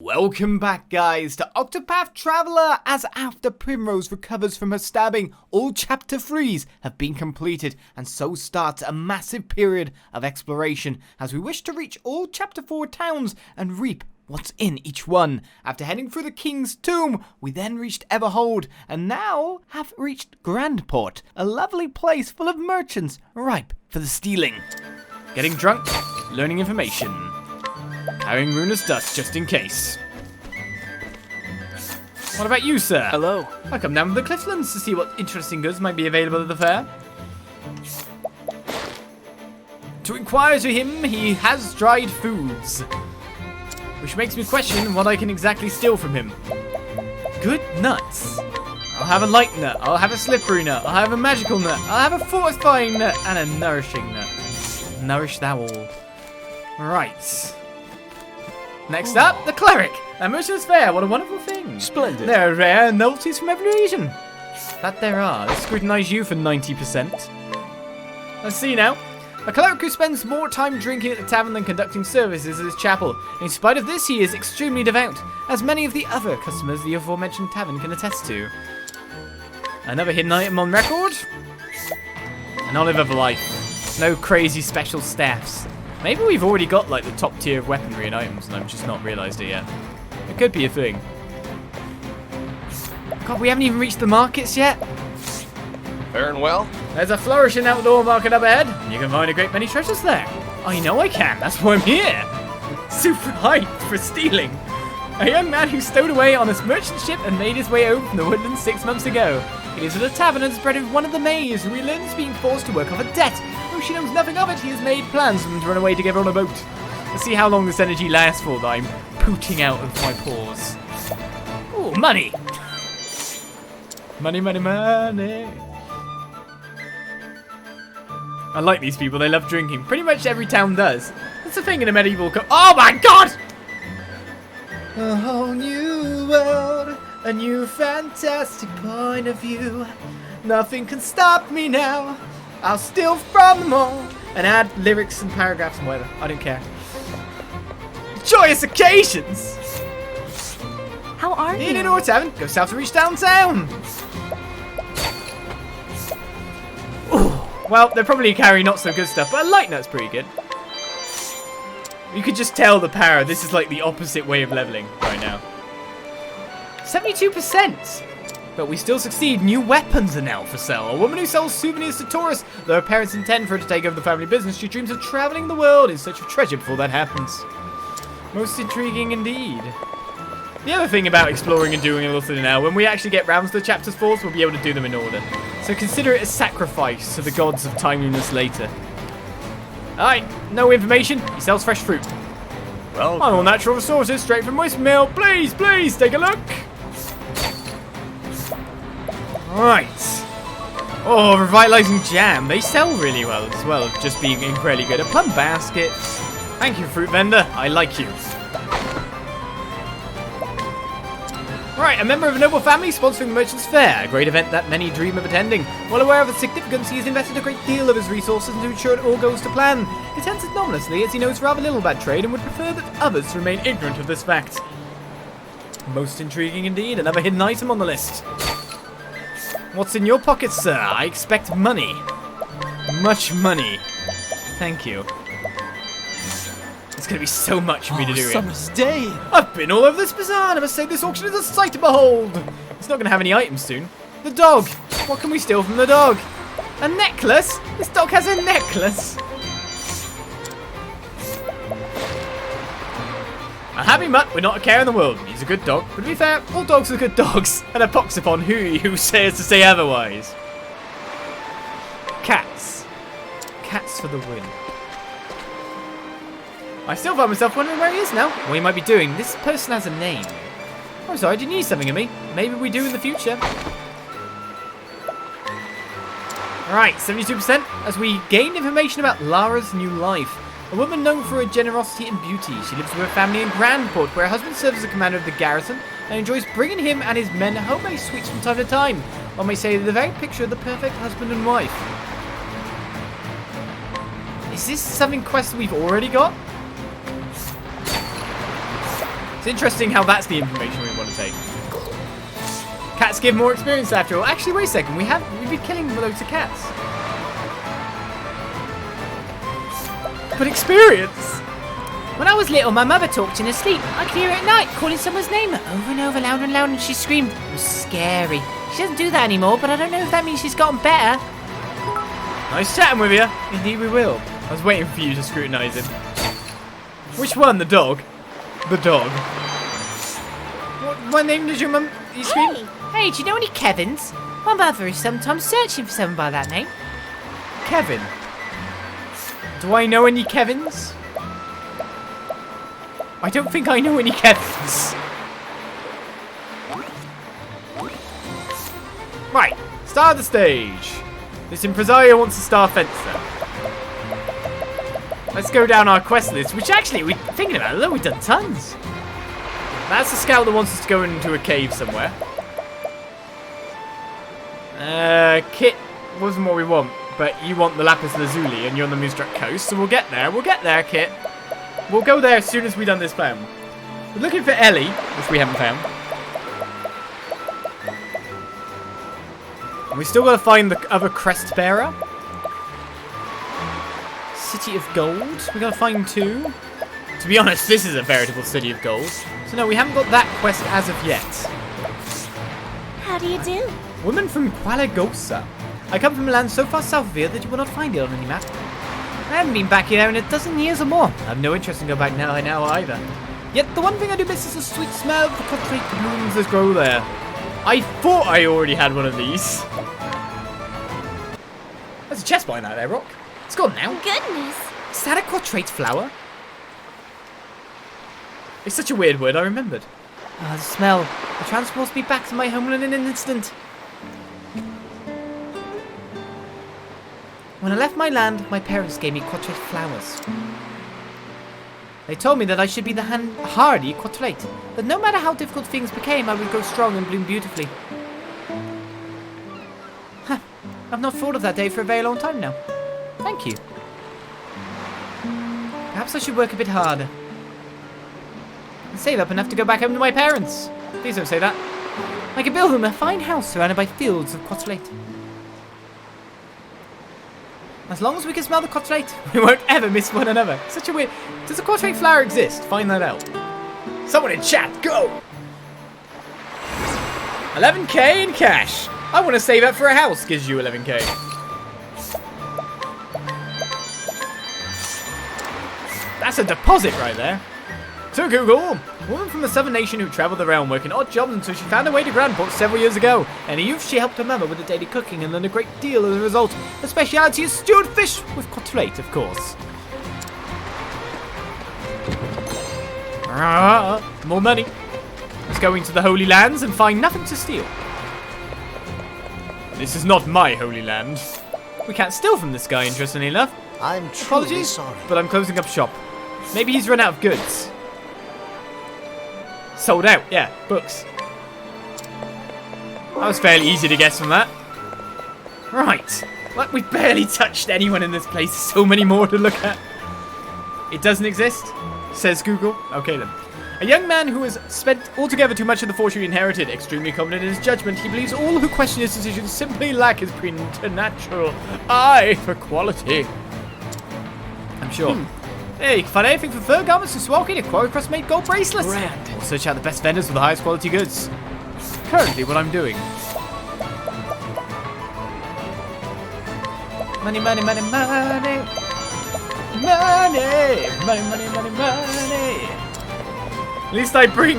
Welcome back, guys, to Octopath Traveller. As after Primrose recovers from her stabbing, all Chapter 3s have been completed, and so starts a massive period of exploration as we wish to reach all Chapter 4 towns and reap what's in each one. After heading through the King's Tomb, we then reached Everhold, and now have reached Grandport, a lovely place full of merchants ripe for the stealing. Getting drunk, learning information. Carrying ruinous dust just in case. What about you, sir? Hello. I come down from the Clifflands to see what interesting goods might be available at the fair. To inquire to him, he has dried foods. Which makes me question what I can exactly steal from him. Good nuts. I'll have a light nut, I'll have a slippery nut, I'll have a magical nut, I'll have a fortifying nut, and a nourishing nut. Nourish thou all. Right. Next up, the cleric. That merchant's fair, what a wonderful thing. Splendid. There are rare novelties from every region. That there are. Let's scrutinize you for 90%. Let's see now. A cleric who spends more time drinking at the tavern than conducting services at his chapel. In spite of this, he is extremely devout, as many of the other customers the aforementioned tavern can attest to. Another hidden item on record. An olive of life. No crazy special staffs. Maybe we've already got like the top tier of weaponry and items and I've just not realised it yet. It could be a thing. God, we haven't even reached the markets yet. Faring well? There's a flourishing outdoor market up ahead. You can find a great many treasures there. I know I can, that's why I'm here. Super hyped for stealing. A young man who stowed away on a merchant ship and made his way home from the woodlands 6 months ago. He lives at a tavern and is bred with one of the maids who he learns being forced to work off a debt. Though she knows nothing of it, he has made plans for them to run away together on a boat. Let's see how long this energy lasts for that I'm pooting out of my pores. Ooh, money! Money, money, money. I like these people, they love drinking. Pretty much every town does. That's the thing in a medieval oh my god! A whole new world, a new fantastic point of view. Nothing can stop me now. I'll steal from them all and add lyrics and paragraphs and whatever. I don't care. Joyous occasions! How are you? In an Orr tavern, go south to reach downtown. Ooh. Well, they're probably carrying not so good stuff, but a light nut's pretty good. You could just tell the power. This is like the opposite way of leveling right now. 72%! But we still succeed. New weapons are now for sale. A woman who sells souvenirs to tourists. Though her parents intend for her to take over the family business, she dreams of traveling the world in search of treasure before that happens. Most intriguing indeed. The other thing about exploring and doing a little thing now, when we actually get round to the chapters 4, we'll be able to do them in order. So consider it a sacrifice to the gods of timeliness later. Alright, no information. He sells fresh fruit. Well, All natural resources straight from Moist Mill. Please, please, take a look. Right. Oh, revitalizing jam. They sell really well as well as just being incredibly good. A plum basket. Thank you, fruit vendor. I like you. Right, a member of a noble family sponsoring the Merchant's Fair, a great event that many dream of attending. While aware of its significance, he has invested a great deal of his resources to ensure it all goes to plan. He attends anonymously as he knows rather little about trade and would prefer that others remain ignorant of this fact. Most intriguing indeed. Another hidden item on the list. What's in your pocket, sir? I expect money. Much money. Thank you. It's going to be so much for me to do here. Summer's day. I've been all over this bazaar, and I must say this auction is a sight to behold. It's not going to have any items soon. The dog. What can we steal from the dog? A necklace? This dog has a necklace. A happy mutt with not a care in the world. He's a good dog, but to be fair, all dogs are good dogs, and a pox upon who says to say otherwise. Cats. Cats for the win. I still find myself wondering where he is now. What he might be doing. This person has a name. Oh, sorry, did you need something of me? Maybe we do in the future. Right, 72% as we gain information about Lara's new life. A woman known for her generosity and beauty. She lives with her family in Grandport, where her husband serves as the commander of the garrison and enjoys bringing him and his men homemade sweets from time to time. One may say they're the very picture of the perfect husband and wife. Is this something quest we've already got? interesting how that's the information we want to take. Cats give more experience after all. Actually, wait a second. We've been killing loads of cats. But experience? When I was little, my mother talked in her sleep. I could hear her at night calling someone's name over and over, loud and loud, and she screamed. It was scary. She doesn't do that anymore, but I don't know if that means she's gotten better. Nice chatting with you. Indeed we will. I was waiting for you to scrutinise him. Which one? The dog? The dog. What name did your mum... You scream? Hey, do you know any Kevins? My mother is sometimes searching for someone by that name. Kevin. Do I know any Kevins? I don't think I know any Kevins. Right, start the stage. This impresario wants a star fencer. Let's go down our quest list, which actually, thinking about it, look, we've done tons. That's the scout that wants us to go into a cave somewhere. Kit wasn't what we want, but you want the lapis lazuli and you're on the Moonstruck Coast, so we'll get there. We'll get there, Kit. We'll go there as soon as we've done this plan. We're looking for Ellie, which we haven't found. And we still got to find the other crest bearer. City of Gold. We got to find 2. To be honest, this is a veritable city of gold. So no, we haven't got that quest as of yet. How do you do? Woman from Qualagosa. I come from a land so far south of here that you will not find it on any map. I haven't been back here in a dozen years or more. I have no interest in going back now either. Yet the one thing I do miss is the sweet smell of the concrete blooms that grow there. I thought I already had one of these. There's a chest behind that there, Rock. It's gone now. Goodness. Is that a quadrate flower? It's such a weird word, I remembered. Ah, the smell. It transports me back to my homeland in an instant. When I left my land, my parents gave me quadrate flowers. They told me that I should be the hardy quadrate, that no matter how difficult things became, I would grow strong and bloom beautifully. Huh. I've not thought of that day for a very long time now. Thank you. Perhaps I should work a bit harder. And save up enough to go back home to my parents. Please don't say that. I could build them a fine house surrounded by fields of quadrate. As long as we can smell the quadrate, we won't ever miss one another. Such a weird... Does a quadrate flower exist? Find that out. Someone in chat, go! 11k in cash. I want to save up for a house. Gives you 11k. That's a deposit right there. So Google, a woman from a southern nation who travelled the realm working odd jobs until she found her way to Grandport several years ago. And a youth, she helped her mother with the daily cooking and learned a great deal as a result. Her speciality is stewed fish with quadrate, of course. More money. Let's go into the Holy Lands and find nothing to steal. This is not my Holy Land. We can't steal from this guy, interestingly enough. I'm truly Apologies, sorry. but I'm closing up shop. Maybe he's run out of goods. Sold out, yeah, books. That was fairly easy to guess from that. Right, like we barely touched anyone in this place. So many more to look at. It doesn't exist, says Google. Okay then. A young man who has spent altogether too much of the fortune he inherited, extremely confident in his judgment, he believes all who question his decisions simply lack his preternatural eye for quality. I'm sure. Hey, you can find anything from fur garments to smoking to quarry cross-made gold bracelets. Grand. Or search out the best vendors for the highest quality goods. Currently, what I'm doing. Money, money, money, money. Money, money, money, money, money. At least I bring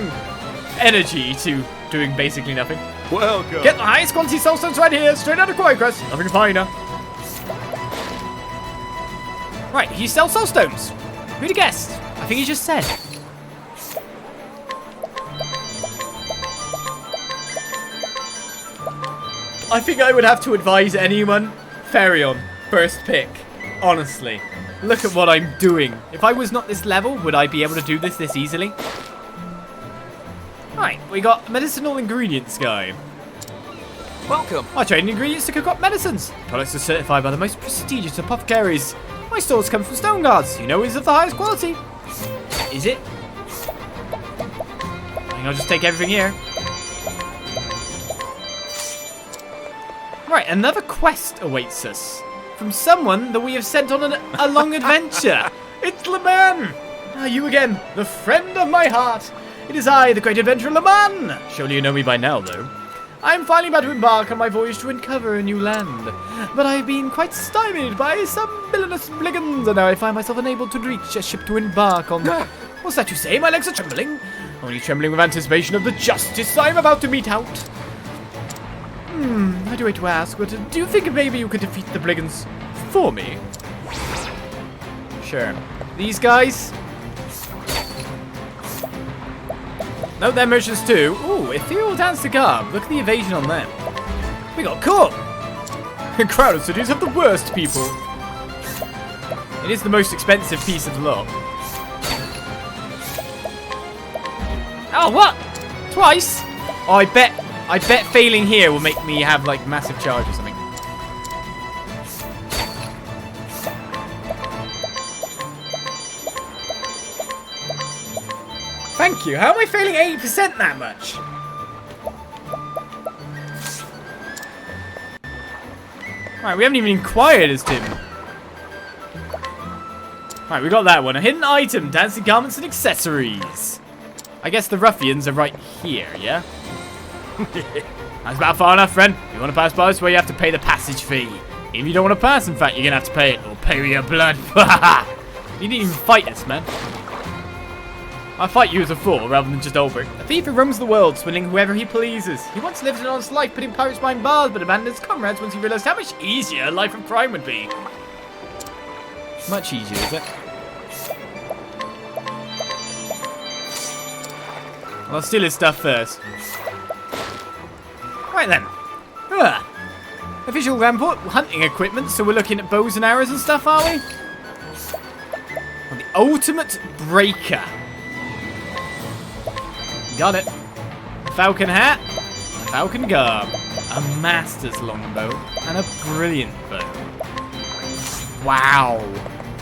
energy to doing basically nothing. Welcome. Get the highest quality soulstones right here, straight out of Quarry Crest. Nothing finer. Right, he sells soulstones. Who'd have guessed? I think he just said. I think I would have to advise anyone. Ferion, first pick. Honestly. Look at what I'm doing. If I was not this level, would I be able to do this easily? Right, we got medicinal ingredients guy. Welcome. I trade in ingredients to cook up medicines. Products are certified by the most prestigious apothecaries. My stores come from stone guards. You know is of the highest quality. Is it? think I'll just take everything here. Right, another quest awaits us. From someone that we have sent on a long adventure. It's Le Man! Ah, you again, the friend of my heart. It is I, the great adventurer Le Man. Surely you know me by now, though. I am finally about to embark on my voyage to uncover a new land. But I have been quite stymied by some villainous brigands, and now I find myself unable to reach a ship to embark on. What's that you say? My legs are trembling. Only trembling with anticipation of the justice I am about to mete out. I do hate to ask, but do you think maybe you could defeat the brigands for me? Sure. These guys? No, they're merchants too. Ooh, ethereal dance to garb. Look at the evasion on them. We got caught. Crowded cities have the worst people. It is the most expensive piece of the lot. Oh, what? Twice? Oh, I bet failing here will make me have like massive charge or something. Thank you. How am I failing 80% that much? Right, we haven't even inquired as Tim. Right, we got that one. A hidden item, dancing garments and accessories. I guess the ruffians are right here, yeah? That's about far enough, friend. If you want to pass by this way, you have to pay the passage fee. If you don't want to pass, in fact, you're going to have to pay it or pay with your blood. You didn't even fight us, man. I'll fight you as a fool rather than just Ulbrich. A thief who roams the world, swindling whoever he pleases. He once lived an honest life, putting pirates behind bars, but abandoned his comrades once he realized how much easier a life of crime would be. Much easier, is it? Well, I'll steal his stuff first. Right then. Official Grandport, hunting equipment, so we're looking at bows and arrows and stuff, are we? Well, the ultimate breaker. Got it. Falcon hat, falcon garb, a master's longbow, and a brilliant bow. Wow.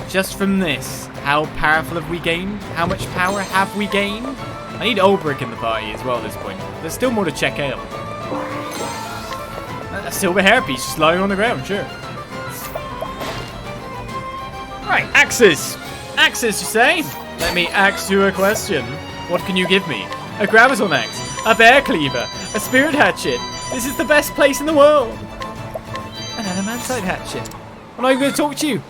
Just from this, how powerful have we gained? How much power have we gained? I need Ulbrich in the party as well at this point. There's still more to check out. A silver hairpiece just lying on the ground, sure. Right, axes. Axes, you say? Let me ask you a question. What can you give me? A Gravazon axe, a bear cleaver, a spirit hatchet. This is the best place in the world. An adamantite hatchet. I'm not even going to talk to you.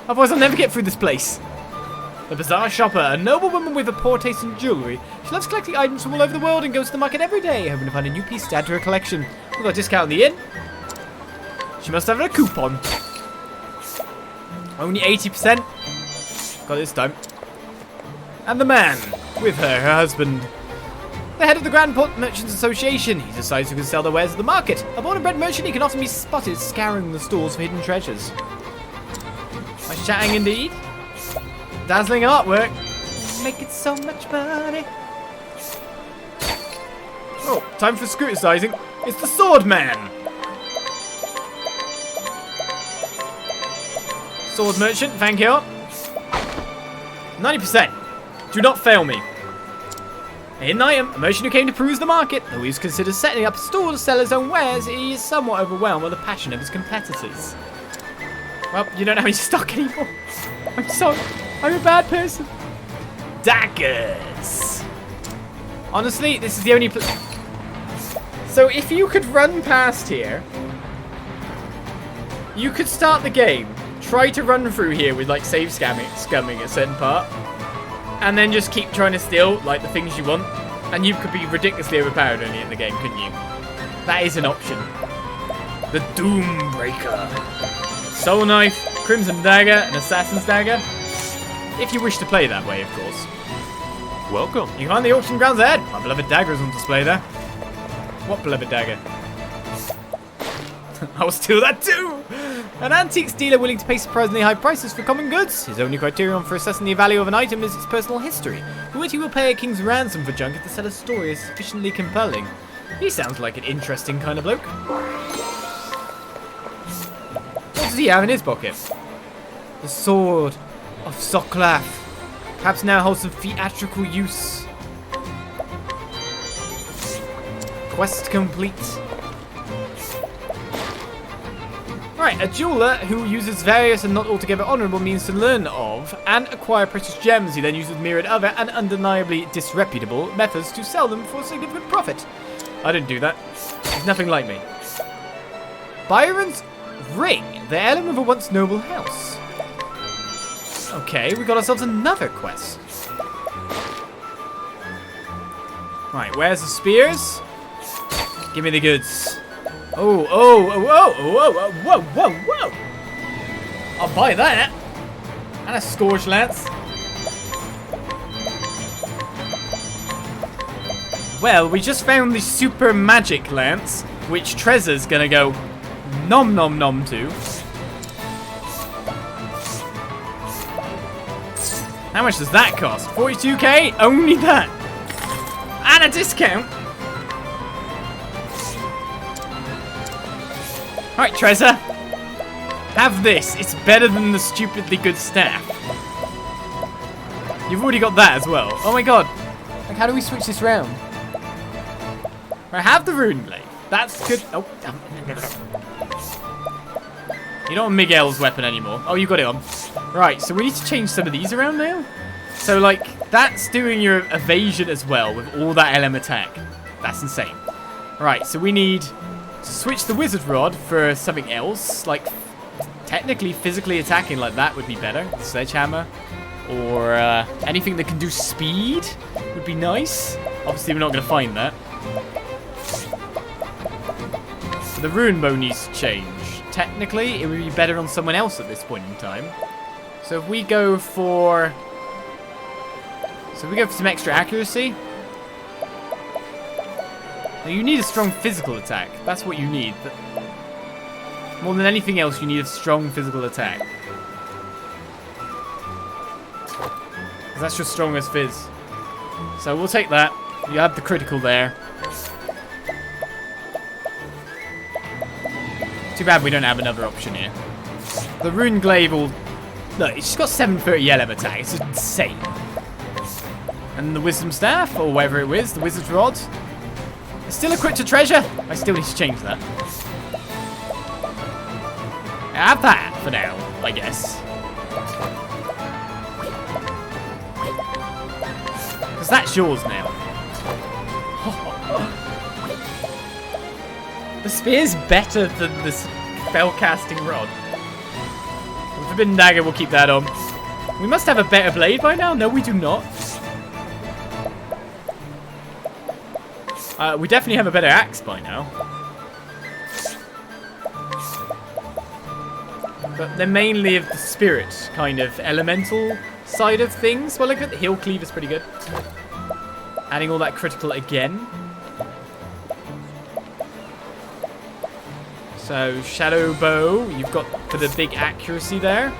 Otherwise I'll never get through this place. The bazaar shopper, a noble woman with a poor taste in jewellery. She loves collecting items from all over the world and goes to the market every day, hoping to find a new piece to add to her collection. We've got a discount in the inn. She must have a coupon. Only 80%. Got it this time. And the man, with her husband. The head of the Grandport Merchants Association. He decides who can sell their wares at the market. A born and bred merchant, he can often be spotted scouring the stalls for hidden treasures. Nice chatting indeed. Dazzling artwork. Make it so much money. Oh, time for scrutinizing. It's the Sword Man. Sword Merchant, thank you. 90%. Do not fail me. A hidden item, a merchant who came to peruse the market. Though he was considered setting up a store to sell his own wares, he is somewhat overwhelmed by the passion of his competitors. Well, you don't have any stock anymore. I'm sorry. I'm a bad person. Daggers. Honestly, this is the only place. So if you could run past here, you could start the game, try to run through here with like save scumming a certain part, and then just keep trying to steal like the things you want, and you could be ridiculously overpowered only in the game, couldn't you? That is an option. The Doombreaker. Soul Knife, Crimson Dagger, and Assassin's Dagger. If you wish to play that way, of course. Welcome. You can find the auction grounds ahead. My beloved dagger is on display there. What beloved dagger? I will steal that too! An antiques dealer willing to pay surprisingly high prices for common goods. His only criterion for assessing the value of an item is its personal history, for which he will pay a king's ransom for junk if the seller's story is sufficiently compelling. He sounds like an interesting kind of bloke. What does he have in his pocket? The sword of Soklath. Perhaps now holds some theatrical use. Quest complete. Right, a jeweler who uses various and not altogether honourable means to learn of and acquire precious gems. He then uses myriad other and undeniably disreputable methods to sell them for significant profit. I didn't do that. He's nothing like me. Byron's ring, the heirloom of a once noble house. Okay, we got ourselves another quest. Right, where's the spears? Give me the goods. Oh, whoa. I'll buy that. And a scourge lance. Well, we just found the super magic lance, which Treza's gonna go nom nom nom to. How much does that cost? 42k? Only that. And a discount. Alright, Treza. Have this. It's better than the stupidly good staff. You've already got that as well. Oh my god. Like, how do we switch this round? I have the rune blade. That's good. Oh. You don't want Miguel's weapon anymore. Oh, you got it on. Right, so we need to change some of these around now. So, like, that's doing your evasion as well with all that LM attack. That's insane. Right, so we need to switch the wizard rod for something else. Like, technically, physically attacking like that would be better. Sledgehammer. Or anything that can do speed would be nice. Obviously, we're not going to find that. So the rune bow needs to change. Technically, it would be better on someone else at this point in time. So if we go for... some extra accuracy. Now you need a strong physical attack. That's what you need. But more than anything else, you need a strong physical attack. Because that's your strongest fizz. So we'll take that. You have the critical there. Too bad we don't have another option here. The rune glaive will... Look, it's just got 730 LM attack. It's insane. And the wisdom staff, or whatever it is, the wizard's rod. It's still equipped to treasure. I still need to change that. I have that for now, I guess. Because that's yours now. The spear's better than this spellcasting rod. The forbidden dagger, we'll keep that on. We must have a better blade by now. No, we do not. We definitely have a better axe by now. But they're mainly of the spirit, kind of elemental side of things. Well, look at the heel cleave is pretty good. Adding all that critical again. So, shadow bow, you've got for the big accuracy there.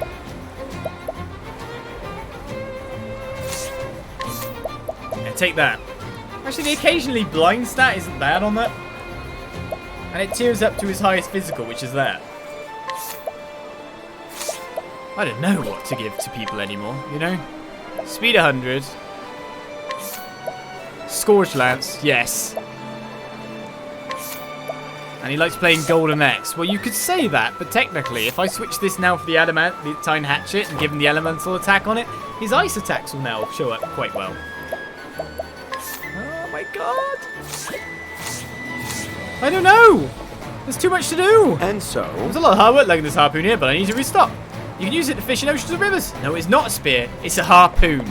Yeah, take that. Actually, the occasionally blind stat isn't bad on that. And it tiers up to his highest physical, which is that. I don't know what to give to people anymore, you know? Speed 100. Scourge Lance, yes. And he likes playing Golden Axe. Well, you could say that, but technically, if I switch this now for the Adamantine Hatchet and give him the elemental attack on it, his ice attacks will now show up quite well. Oh my god! I don't know! There's too much to do! And so... There's a lot of hard work like this harpoon here, but I need to restock. You can use it to fish in oceans and rivers. No, it's not a spear. It's a harpoon.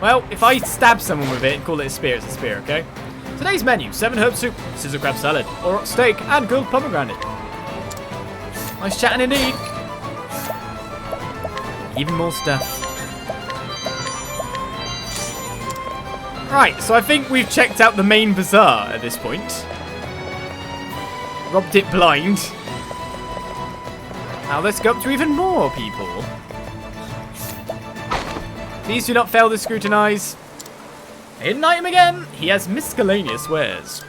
Well, if I stab someone with it and call it a spear, it's a spear, okay? Today's menu, 7 herb soup, scissor crab salad, or steak, and grilled pomegranate. Nice chatting indeed. Even more stuff. Right, so I think we've checked out the main bazaar at this point. Robbed it blind. Now let's go up to even more people. Please do not fail to scrutinize. Hidden item again. He has miscellaneous wares.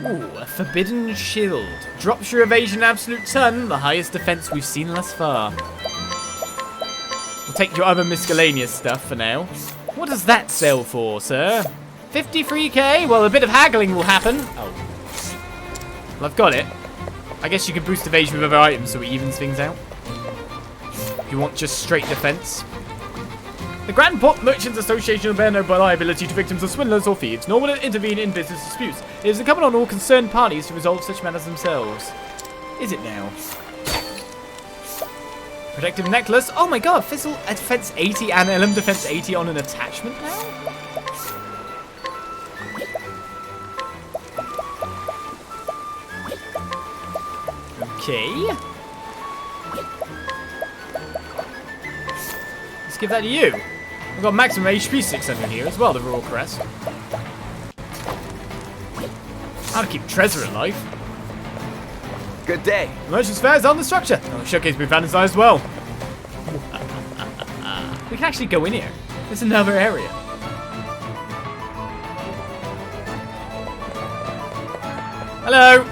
Ooh, a forbidden shield. Drops your evasion absolute ton, the highest defense we've seen thus far. We'll take your other miscellaneous stuff for now. What does that sell for, sir? 53k. Well, a bit of haggling will happen. Oh. Well, I've got it. I guess you can boost evasion with other items so it evens things out. If you want just straight defense. The Grandport Merchants Association will bear no liability to victims of swindlers or thieves, nor will it intervene in business disputes. It is incumbent on all concerned parties to resolve such matters themselves. Is it now? Protective necklace. Oh my god, physical defense 80 and element defense 80 on an attachment now? Okay. Let's give that to you. We've got maximum HP 600 here as well, the Royal Crest. How to keep Trezor alive. Good day. The Merchant's Fair is on the structure. Oh, showcase we found inside as well. We can actually go in here. There's another area. Hello.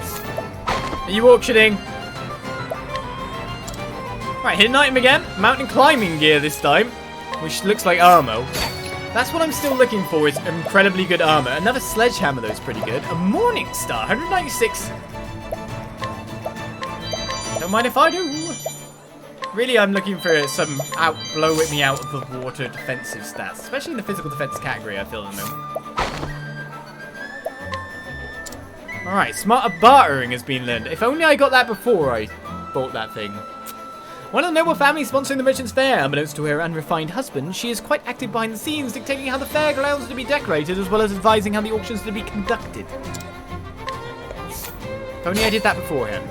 Are you auctioning? Right, hit an item again. Mountain climbing gear this time, which looks like armor. That's what I'm still looking for, is incredibly good armor. Another sledgehammer, though, is pretty good. A Morning Star, 196. Don't mind if I do. Really, I'm looking for some blow me out of the water defensive stats, especially in the physical defense category, I feel at the moment. Alright, smarter bartering has been learned. If only I got that before I bought that thing. One of the noble families sponsoring the Merchant's Fair. Unbeknownst to her unrefined husband, she is quite active behind the scenes, dictating how the fairgrounds are to be decorated, as well as advising how the auctions are to be conducted. If only I did that beforehand.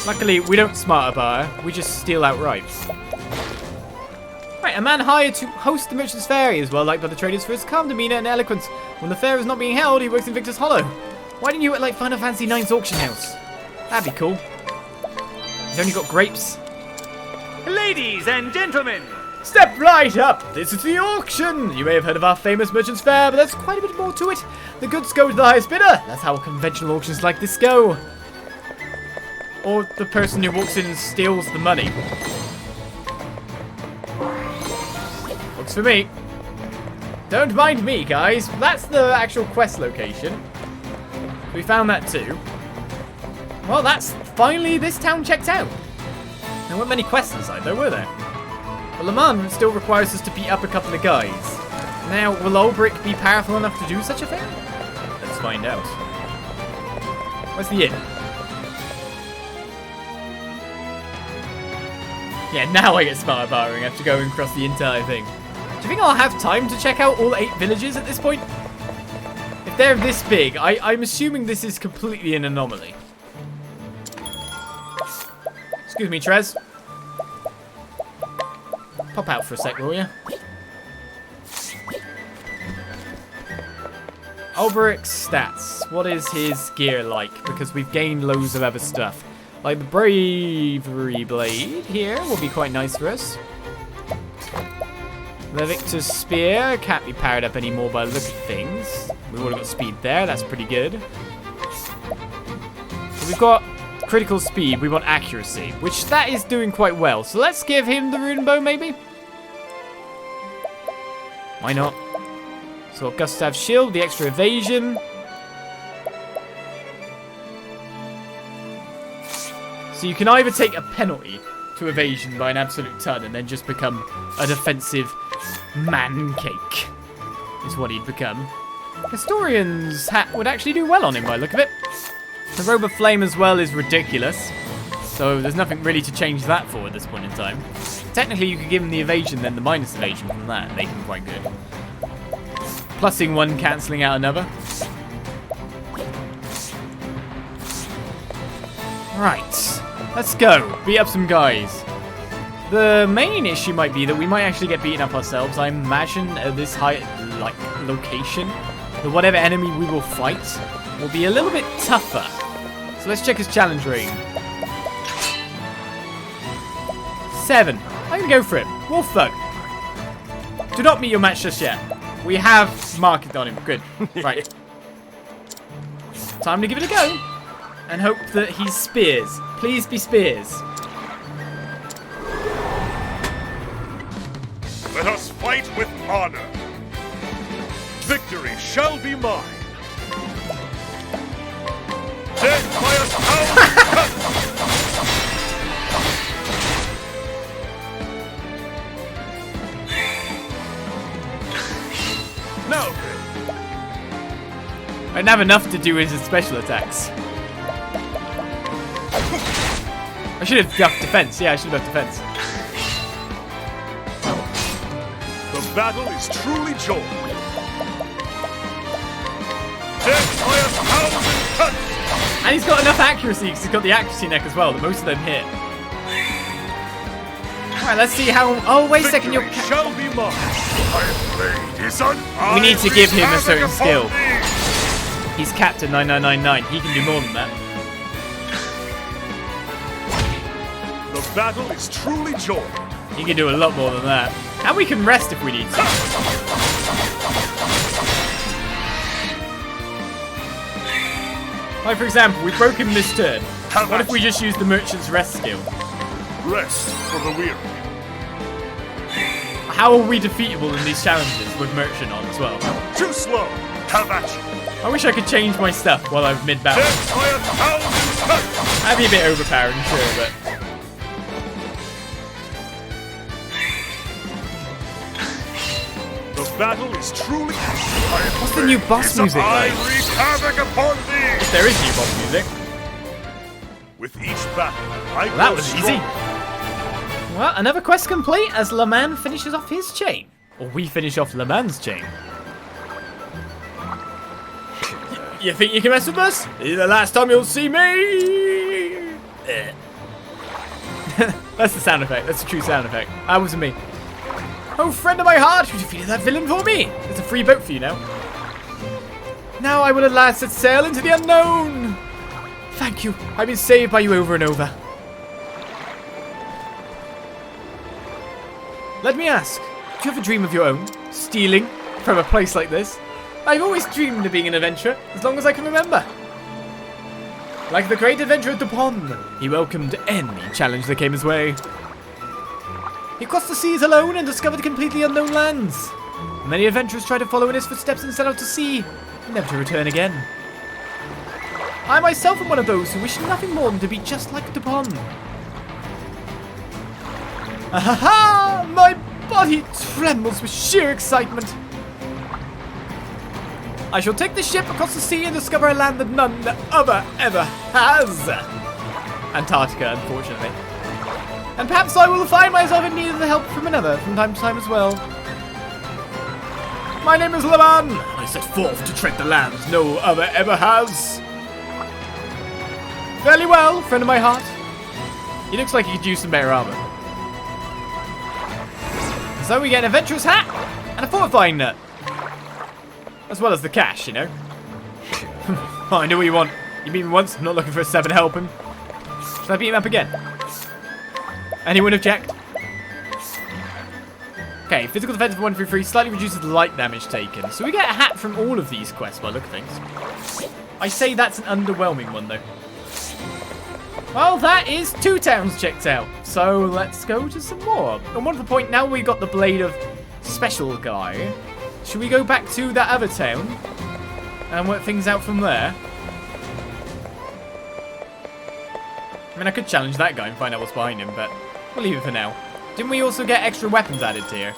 Luckily, we don't smarter bar, we just steal outright. Right, a man hired to host the Merchant's Fair is well liked by the traders for his calm demeanour and eloquence. When the fair is not being held, he works in Victor's Hollow. Why didn't you at like Final Fantasy IX's auction house? That'd be cool. He's only got grapes. Ladies and gentlemen, step right up. This is the auction. You may have heard of our famous Merchant's Fair, but there's quite a bit more to it. The goods go to the highest bidder. That's how conventional auctions like this go. Or the person who walks in and steals the money. Looks for me. Don't mind me, guys. That's the actual quest location. We found that too. Well, that's finally this town checked out. There weren't many quests inside, though, were there? But Le Mans still requires us to beat up a couple of guys. Now, will Ulbrick be powerful enough to do such a thing? Let's find out. Where's the inn? Yeah, now I get smarter barring after going across the entire thing. Do you think I'll have time to check out all 8 villages at this point? If they're this big, I'm assuming this is completely an anomaly. Excuse me, Trez. Pop out for a sec, will you? Ulbrick's stats. What is his gear like? Because we've gained loads of other stuff. Like the Bravery Blade here will be quite nice for us. The Victor's Spear can't be powered up anymore by the look of things. We've already got speed there, that's pretty good. So we've got critical speed, we want accuracy, which that is doing quite well. So let's give him the rune bow, maybe? Why not? So Gustav's shield, the extra evasion. So you can either take a penalty to evasion by an absolute ton and then just become a defensive man cake, is what he'd become. Historian's hat would actually do well on him by the look of it. The Robe of Flame as well is ridiculous, so there's nothing really to change that for at this point in time. Technically you could give him the evasion, then the minus evasion from that, and make him quite good. Plussing one, cancelling out another. Right, let's go. Beat up some guys. The main issue might be that we might actually get beaten up ourselves. I imagine at this high, location, that whatever enemy we will fight will be a little bit tougher. So let's check his challenge rating. 7. I'm gonna go for it. Wolf Thug. Do not meet your match just yet. We have marked on him. Good. Right. Time to give it a go. And hope that he's spears. Please be spears. Let us fight with honor. Victory shall be mine. Death by a thousand cuts. Now then. I don't have enough to do his special attacks. I should have ducked defense. Yeah, I should have ducked defense. The battle is truly joy. Death by a thousand cuts. And he's got enough accuracy because he's got the accuracy neck as well that most of them hit. Alright, let's see how... Oh, wait a second. You're... shall be mine. We need to give him a certain skill. He's Captain 9999. He can do more than that. The battle is truly joy. He can do a lot more than that. And we can rest if we need to. Like, for example, we've broken this turn. What if we just use the Merchant's Rest skill? Rest for the weary. How are we defeatable in these challenges with Merchant on as well? Too slow. Have at you. I wish I could change my stuff while I'm mid-battle. Death by a thousand cuts. That'd be a bit overpowering, sure, but... The battle is truly... What's the new boss music I like? wreak havoc upon thee. If there is new boss music. With each battle, I Well, that grow was easy. stronger. Well, another quest complete as Le Man finishes off his chain. Or we finish off Le Man's chain. You think you can mess with us? This is the last time you'll see me! That's the sound effect. That's the true sound effect. That wasn't me. Oh, friend of my heart, you defeated that villain for me. There's a free boat for you now. Now I will at last set sail into the unknown. Thank you. I've been saved by you over and over. Let me ask, do you have a dream of your own? Stealing from a place like this? I've always dreamed of being an adventurer, as long as I can remember. Like the great adventurer Dupont, he welcomed any challenge that came his way. He crossed the seas alone and discovered completely unknown lands. Many adventurers tried to follow in his footsteps and set out to sea, never to return again. I myself am one of those who wish nothing more than to be just like Dupont. Ahaha! My body trembles with sheer excitement. I shall take the ship across the sea and discover a land that none other ever has. Antarctica, unfortunately. And perhaps I will find myself in need of the help from another from time to time as well. My name is Le Man. I set forth to tread the lands no other ever has. Fairly well, friend of my heart. He looks like he could use some better armor. So we get an adventurous hat and a fortifying nut. As well as the cash, you know. Oh, I know what you want. You beat me once, I'm not looking for a 7 helping. Should I beat him up again? Anyone object? Okay, physical defense of 1 through 3 slightly reduces the light damage taken. So we get a hat from all of these quests by the look of things. I say that's an underwhelming one though. Well, that is 2 towns checked out. So let's go to some more. And one of the point, now we got the Blade of Special guy. Should we go back to that other town and work things out from there? I mean, I could challenge that guy and find out what's behind him, but we'll leave it for now. Didn't we also get extra weapons added here?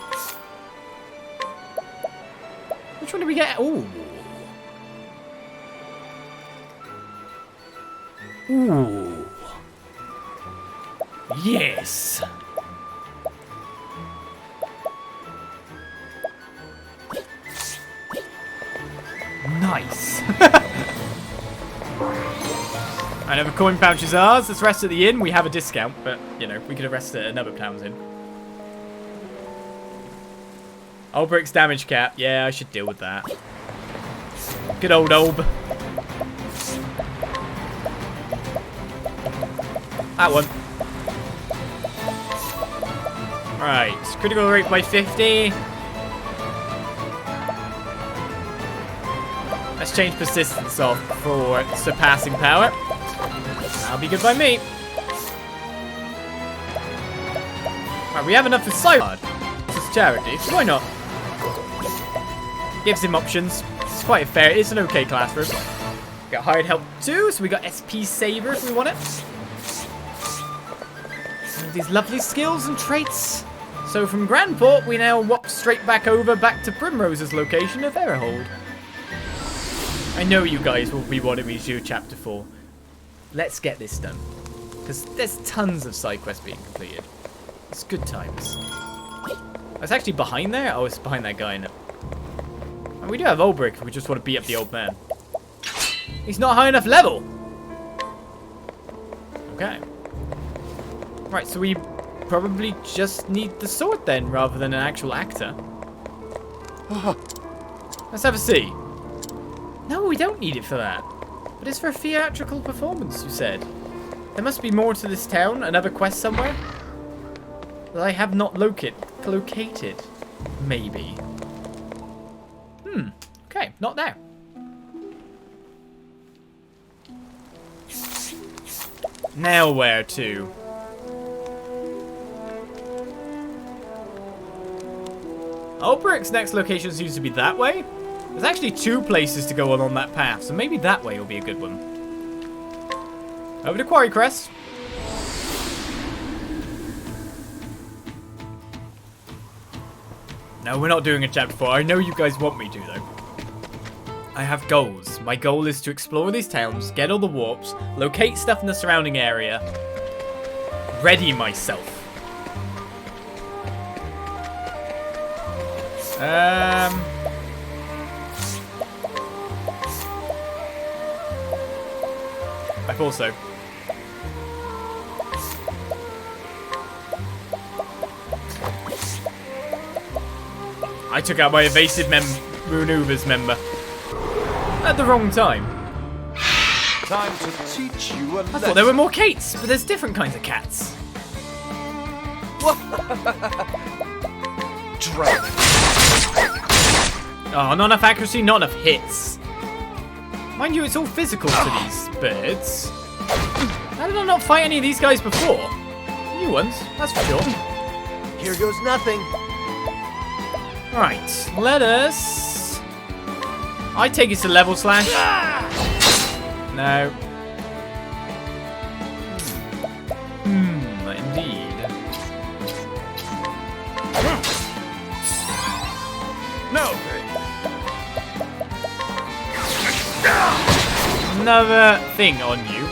Which one did we get? Ooh. Ooh. Yes. Nice. Another coin pouch is ours. Let's rest at the inn. We have a discount, but, you know, we could have rested at another town's inn. Olbrick's damage cap. Yeah, I should deal with that. Good old Olb. That one. Right, critical rate by 50. Let's change persistence off for surpassing power. That'll be good by me. Right, we have enough for Cybard. This is charity. Why not? Gives him options. It's quite fair. It's an okay classroom. Got hired help too, so we got SP Saver if we want it. All these lovely skills and traits. So from Grandport, we now walk straight back to Primrose's location of Erhold. I know you guys will be wanting me to do Chapter 4. Let's get this done. Because there's tons of side quests being completed. It's good times. I was actually behind there? Oh, it's behind that guy in it. And we do have Olbrick if we just want to beat up the old man. He's not high enough level! Okay. Right, so we probably just need the sword then, rather than an actual actor. Let's have a see. No, we don't need it for that. But it's for a theatrical performance, you said. There must be more to this town, another quest somewhere, that I have not located. Maybe. Okay, not there. Now where to? Olbrick's next location seems to be that way. There's actually 2 places to go on that path, so maybe that way will be a good one. Over to Quarry Crest. No, we're not doing a chapter 4. I know you guys want me to, though. I have goals. My goal is to explore these towns, get all the warps, locate stuff in the surrounding area, ready myself. I thought so. I took out my evasive maneuvers member at the wrong time. Time to teach you a lesson. I thought there were more Kates, but there's different kinds of cats. Dragon. Oh, not enough accuracy, not enough hits. Mind you, it's all physical to these birds. How did I not fight any of these guys before? New ones, that's for sure. Here goes nothing. Right, let us... I take it to level slash. No. Indeed. No. Another thing on you.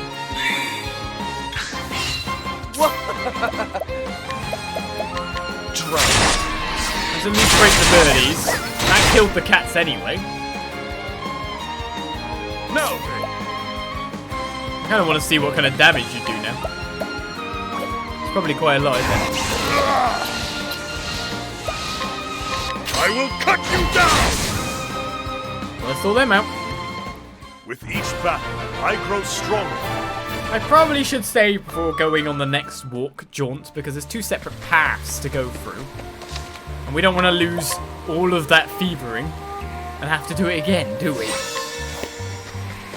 Let's at least break the birdies. That killed the cats anyway. No. I kind of want to see what kind of damage you do now. It's probably quite a lot, isn't it? I will cut you down. Well, let's throw them out. With each battle, I grow stronger. I probably should stay before going on the next jaunt, because there's 2 separate paths to go through. And we don't want to lose all of that fevering and have to do it again, do we?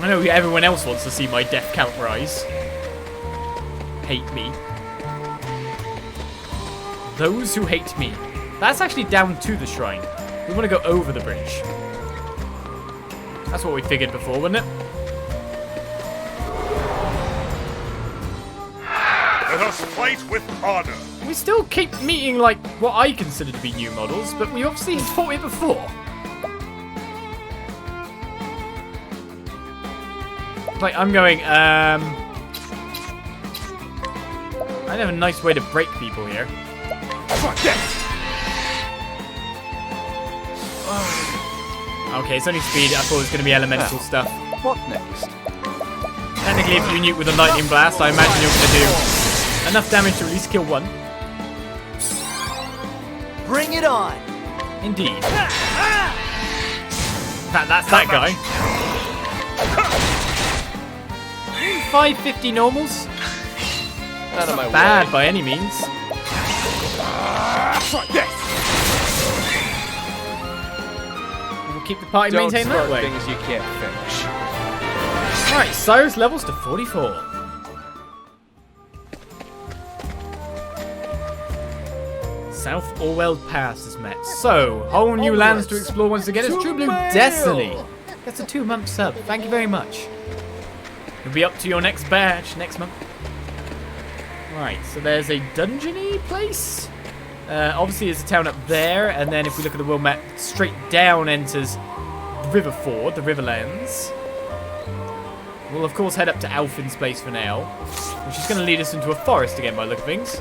I know everyone else wants to see my death count rise. Hate me. Those who hate me. That's actually down to the shrine. We want to go over the bridge. That's what we figured before, wasn't it? Let us fight with honor. We still keep meeting, like, what I consider to be new models, but we obviously fought it before. Like, I'm going, I have a nice way to break people here. Okay, it's only speed. I thought it was going to be elemental stuff. What next? Technically, if you nuke with a lightning blast, I imagine you're going to do enough damage to at least kill one. Bring it on. Indeed. That's that guy. 550 normals. Out of my Bad way. by any means. We'll keep the party Don't maintained that start way. things you can't finish. Right, Cyrus levels to 44. South Orewell Pass is met. So, whole new lands to explore once again. It's True Blue Destiny. That's a 2-month sub. Thank you very much. You'll be up to your next badge next month. Right, so there's a dungeony place. Obviously, there's a town up there, and then if we look at the world map, straight down enters the Riverford, the Riverlands. We'll of course head up to Alfin's place for now, which is going to lead us into a forest again by the look of things.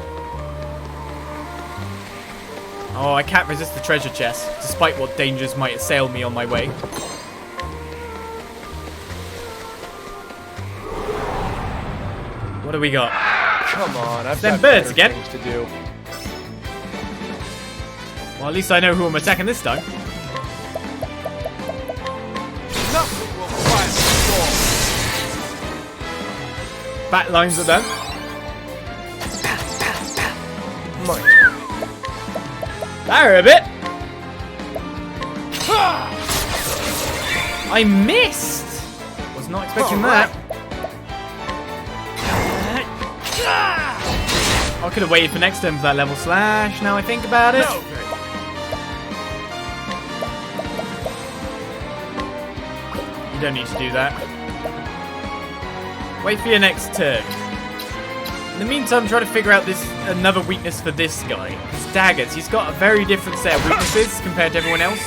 Oh, I can't resist the treasure chest, despite what dangers might assail me on my way. What do we got? Come on, I've Them got birds better again. things to do. Well, at least I know who I'm attacking this time. Nothing will quiet the storm. Bat lines are done. Mine. That hurt a bit. I missed. Was not expecting that. I could have waited for next turn for that level slash. Now I think about it. No, You don't need to do that. Wait for your next turn. In the meantime, try to figure out another weakness for this guy. His daggers. He's got a very different set of weaknesses compared to everyone else.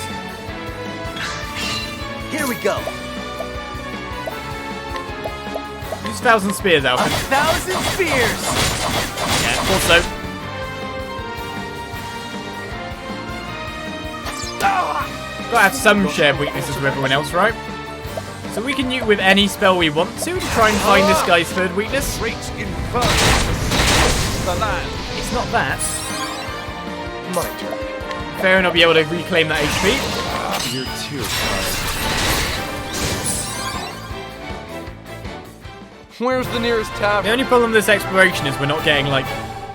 Here we go. Use 1,000 spears, Alfred. 1,000 spears. Yeah, also. Gotta have some shared weaknesses with everyone else, right? So we can use with any spell we want to try and find this guy's third weakness. Reach inferno. The land. It's not that. My turn. Fair and I'll be able to reclaim that HP. You're too kind. Where's the nearest The tavern? only problem with this exploration is we're not getting, like,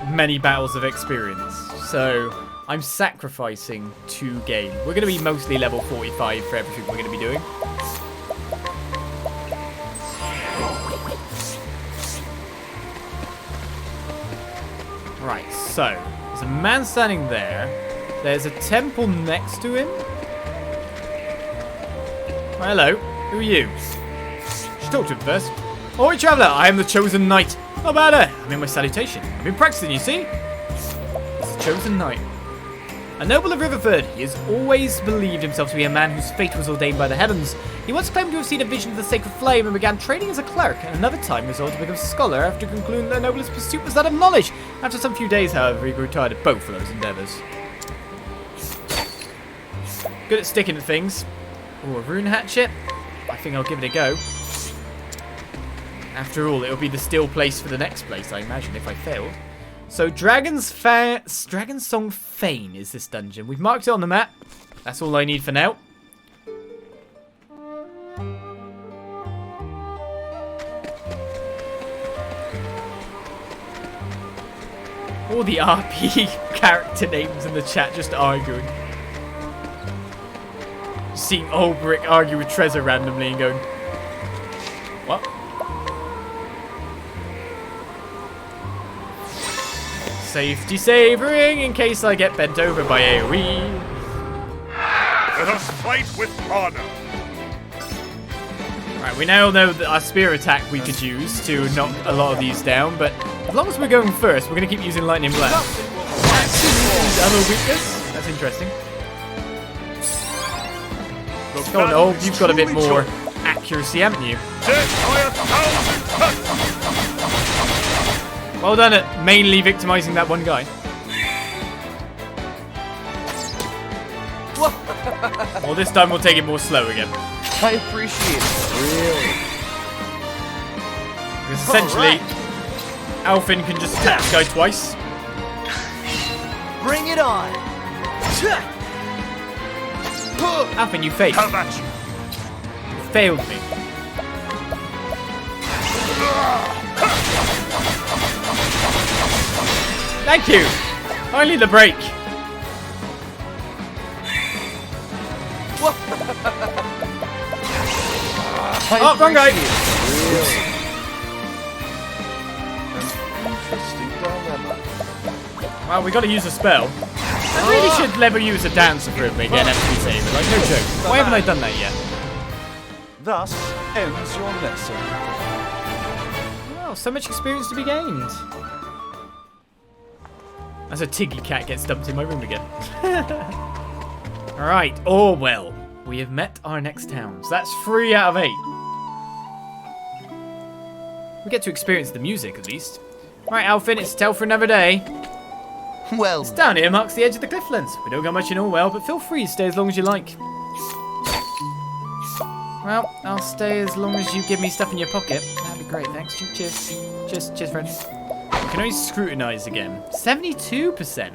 many battles of experience. So, I'm sacrificing to gain. We're going to be mostly level 45 for everything we're going to be doing. Right, so, there's a man standing there. There's a temple next to him. Well, hello, who are you? Should talk to him first. Oi, traveller, I am the chosen knight. Not bad, I'm in my salutation. I've been practicing, you see? It's the chosen knight. A noble of Riverford, he has always believed himself to be a man whose fate was ordained by the heavens. He once claimed to have seen a vision of the sacred flame and began training as a clerk, and another time resolved to become a scholar after concluding that the noblest pursuit was that of knowledge. After some few days, however, he grew tired of both of those endeavours. Good at sticking to things. Oh, a rune hatchet. I think I'll give it a go. After all, it'll be the still place for the next place, I imagine, if I failed. So, Dragon's Song Fane is this dungeon. We've marked it on the map. That's all I need for now. All the RP character names in the chat just arguing. Seeing Olbrick argue with Trezor randomly and going, what? Safety savering in case I get bent over by AoE. Let us fight with honor. Right, we now know that our spear attack we could use to knock a lot of these down, but as long as we're going first, we're going to keep using Lightning Blast. Other weakness? That's interesting. Oh no, you've got a bit more accuracy, haven't you? Death by 1,000 cuts. Well done at mainly victimizing that one guy. Well, this time we'll take it more slow again. I appreciate it. Really? Because essentially, Alfin can just attack this guy twice. Bring it on. Alfin, you failed. Come at you. You failed me. Thank you. Finally the break. Oh, wrong guy. Interesting dilemma. Well, we got to use a spell. I really should never use a dancer for it again, FP Saber. Like, no joke. Why haven't I done that yet? Thus ends your lesson. Oh, so much experience to be gained. As a Tiggy cat gets dumped in my room again. Alright, Orewell. We have met our next town. So that's 3 out of 8. We get to experience the music, at least. Alright, Alfin, it's a tale for another day. Well, This down here marks the edge of the clifflands. We don't got much in Orewell, but feel free to stay as long as you like. Well, I'll stay as long as you give me stuff in your pocket. That'd be great, thanks. Cheers. Cheers, friend. We can only scrutinise again. 72%.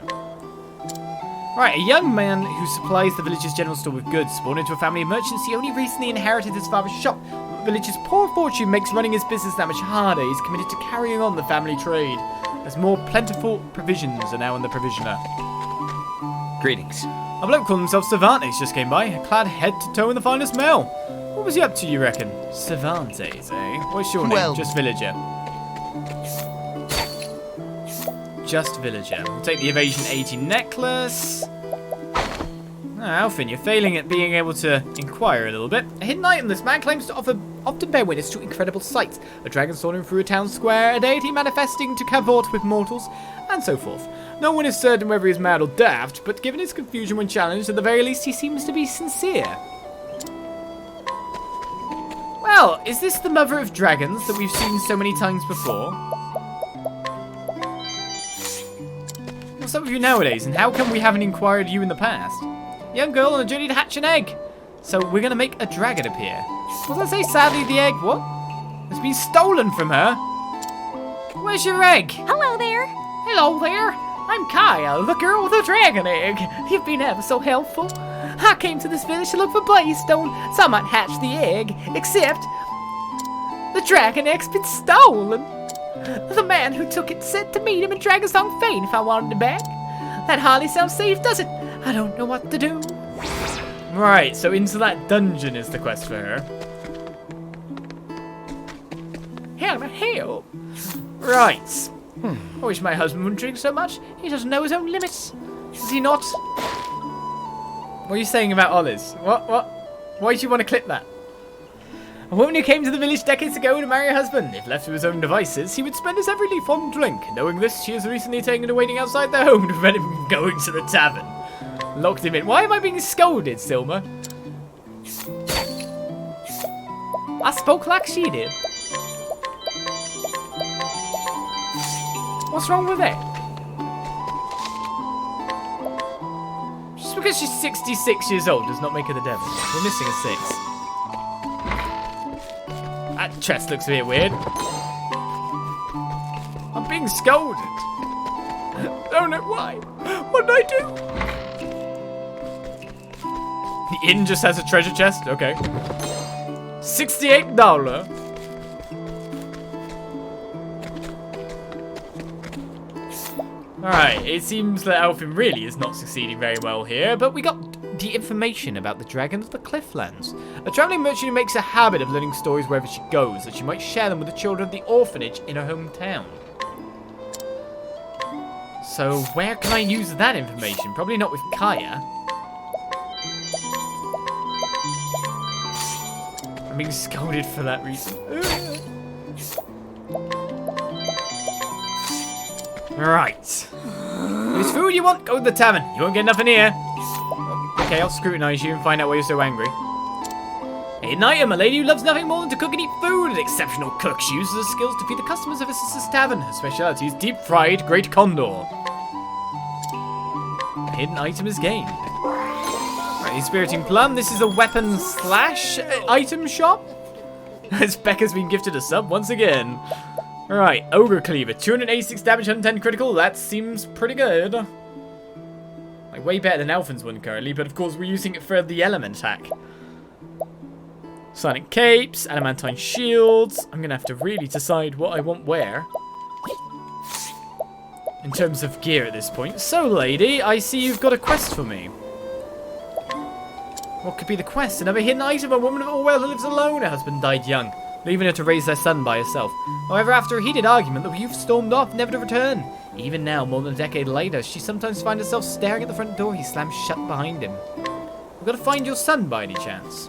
Right, a young man who supplies the village's general store with goods spawned into a family of merchants. He only recently inherited his father's shop. The village's poor fortune makes running his business that much harder. He's committed to carrying on the family trade, as more plentiful provisions are now in the provisioner. greetings. A bloke called himself Cervantes just came by, clad head to toe in the finest mail. What was he up to, you reckon? Cervantes, eh? What's your name? Well- Just Villager. Just Villager. We'll take the Evasion 80 necklace. Alfin, you're failing at being able to inquire a little bit. A hidden item, this man claims to often bear witness to incredible sights. A dragon soaring through a town square, a deity manifesting to cavort with mortals, and so forth. No one is certain whether he's mad or daft, but given his confusion when challenged, at the very least he seems to be sincere. Well, is this the mother of dragons that we've seen so many times before? What's up with you nowadays, and how come we haven't inquired you in the past? Young girl on a journey to hatch an egg. So we're going to make a dragon appear. What did I say? Sadly, the egg, what? Has been stolen from her. Where's your egg? Hello there. Hello there. I'm Kaya, the girl with the dragon egg. You've been ever so helpful. I came to this village to look for Blaze-stone, so I might hatch the egg, except the dragon egg's been stolen. The man who took it said to meet him in Dragonsong Fane if I wanted it back. That hardly sounds safe, does it? I don't know what to do. Right, so into that dungeon is the quest for her. Help. Right. I wish my husband wouldn't drink so much. He doesn't know his own limits. Does he not? What are you saying about Ollie's? What? Why do you want to clip that? A woman who came to the village decades ago to marry her husband. If left to his own devices, he would spend his every leaf on drink. Knowing this, she has recently taken to waiting outside their home to prevent him from going to the tavern. Locked him in. Why am I being scolded, Silma? I spoke like she did. What's wrong with that? Just because she's 66 years old does not make her the devil. We're missing a 6. That chest looks a bit weird. I'm being scolded. Don't know why. What did I do? The inn just has a treasure chest? Okay. $68. Alright, it seems that Alfin really is not succeeding very well here, but we got the information about the dragons of the Clifflands. A travelling merchant who makes a habit of learning stories wherever she goes, that she might share them with the children of the orphanage in her hometown. So, where can I use that information? Probably not with Kaya. I'm being scolded for that reason. Right. If it's food you want, go to the tavern. You won't get nothing here. Okay, I'll scrutinise you and find out why you're so angry. A hidden item, a lady who loves nothing more than to cook and eat food. An exceptional cook. She uses her skills to feed the customers of her sister's tavern. Her speciality is deep-fried great condor. A hidden item is gained. Right, Inspiriting Plum. This is a weapon slash item shop. As Becca's been gifted a sub once again. Alright, Ogre Cleaver. 286 damage, 110 critical. That seems pretty good. Like, way better than Alfin's one currently, but of course we're using it for the element attack. Silent Capes, Adamantine Shields. I'm going to have to really decide what I want where. In terms of gear at this point. So, lady, I see you've got a quest for me. What could be the quest? Another hidden item. A woman of Orewell who lives alone. Her husband died young. leaving her to raise their son by herself. However, after a heated argument, the youth stormed off, never to return. Even now, more than a decade later, she sometimes finds herself staring at the front door he slams shut behind him. We've got to find your son by any chance.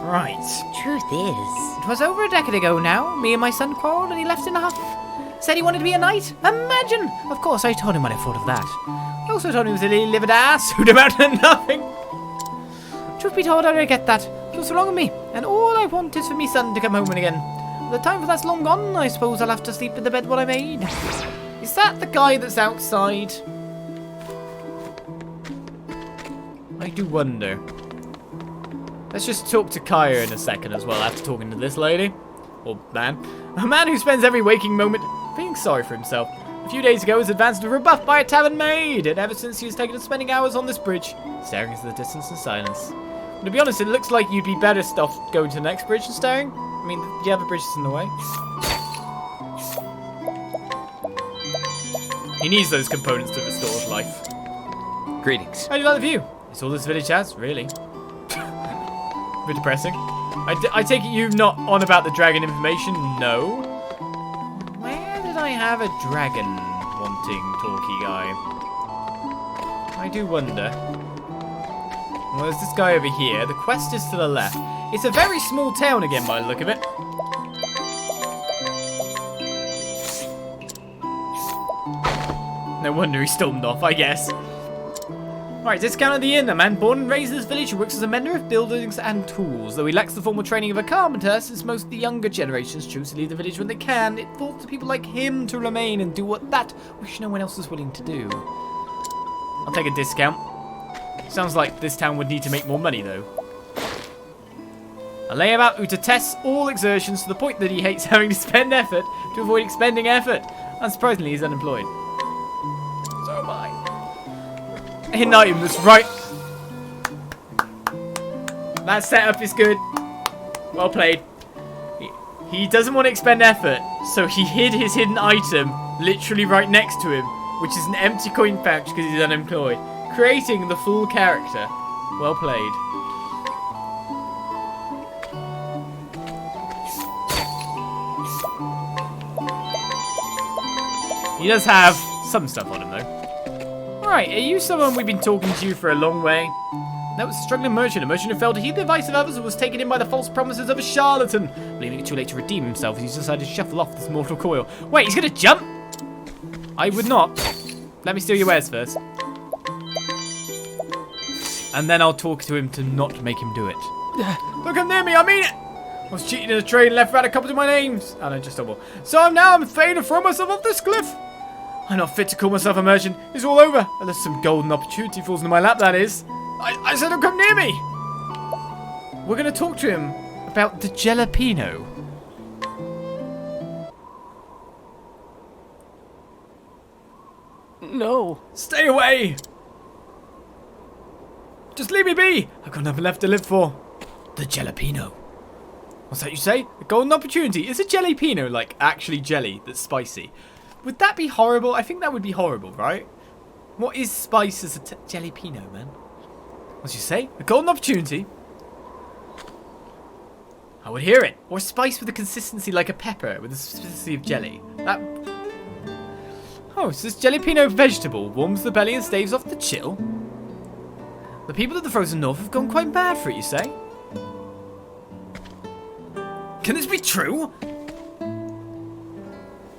Right. Truth is, It was over a decade ago now. Me and my son quarreled and he left in a huff. Said he wanted to be a knight. Imagine! Of course, I told him what I thought of that. I also told him he was a lily-livered ass who'd amount to nothing. Truth be told, I regret that. He was wrong with me, and all I want is for me son to come home again. The time for that's long gone. I suppose I'll have to sleep in the bed what I made. Is that the guy that's outside? I do wonder. Let's just talk to Kaya in a second as well after talking to this lady. Or man. A man who spends every waking moment feeling sorry for himself. A few days ago, he was advanced to rebuff by a tavern maid, and ever since he has taken to spending hours on this bridge, staring into the distance in silence. And to be honest, it looks like you'd be better off going to the next bridge and staring. I mean, the other bridge is in the way. He needs those components to restore his life. Greetings. How do you like the view? It's all this village has, really. A bit depressing. I take it you're not on about the dragon information? No. Where did I have a dragon wanting talky guy? I do wonder. Well, there's this guy over here. The quest is to the left. It's a very small town again by the look of it. No wonder he stormed off, I guess. Right, discount at the inn. A man born and raised in this village who works as a mender of buildings and tools. Though he lacks the formal training of a carpenter, since most of the younger generations choose to leave the village when they can, it falls to people like him to remain and do what that which no one else is willing to do. I'll take a discount. Sounds like this town would need to make more money, though. A layabout who detests all exertions to the point that he hates having to spend effort to avoid expending effort. Unsurprisingly, he's unemployed. So am I. In items, right. That setup is good. Well played. He doesn't want to expend effort, so he hid his hidden item literally right next to him, which is an empty coin pouch because he's unemployed, creating the full character. Well played. He does have some stuff on him, though. Alright, are you someone we've been talking to you for a long way? That was a struggling merchant, a merchant who failed to heed the advice of others and was taken in by the false promises of a charlatan. Believing it too late to redeem himself, he's decided to shuffle off this mortal coil. Wait, he's gonna jump? I would not. Let me steal your wares first. And then I'll talk to him to not make him do it. Don't come near me, I mean it! I was cheating in a trade and left without a copy of my names. And I just double. So I'm fain to throw myself off this cliff. I'm not fit to call myself a merchant. It's all over. Unless some golden opportunity falls into my lap, that is. I said don't come near me. We're going to talk to him about the jalapeno. No. Stay away. Just leave me be. I've got nothing left to live for. The jalapeno. What's that you say? A golden opportunity. Is a jalapeno like actually jelly that's spicy? Would that be horrible? I think that would be horrible, right? What is spice as a jalapeno, man? What you say? A golden opportunity? I would hear it. Or spice with a consistency like a pepper with the specificity of jelly. That... Oh, so this jalapeno vegetable warms the belly and staves off the chill? The people of the frozen north have gone quite bad for it, you say? Can this be true?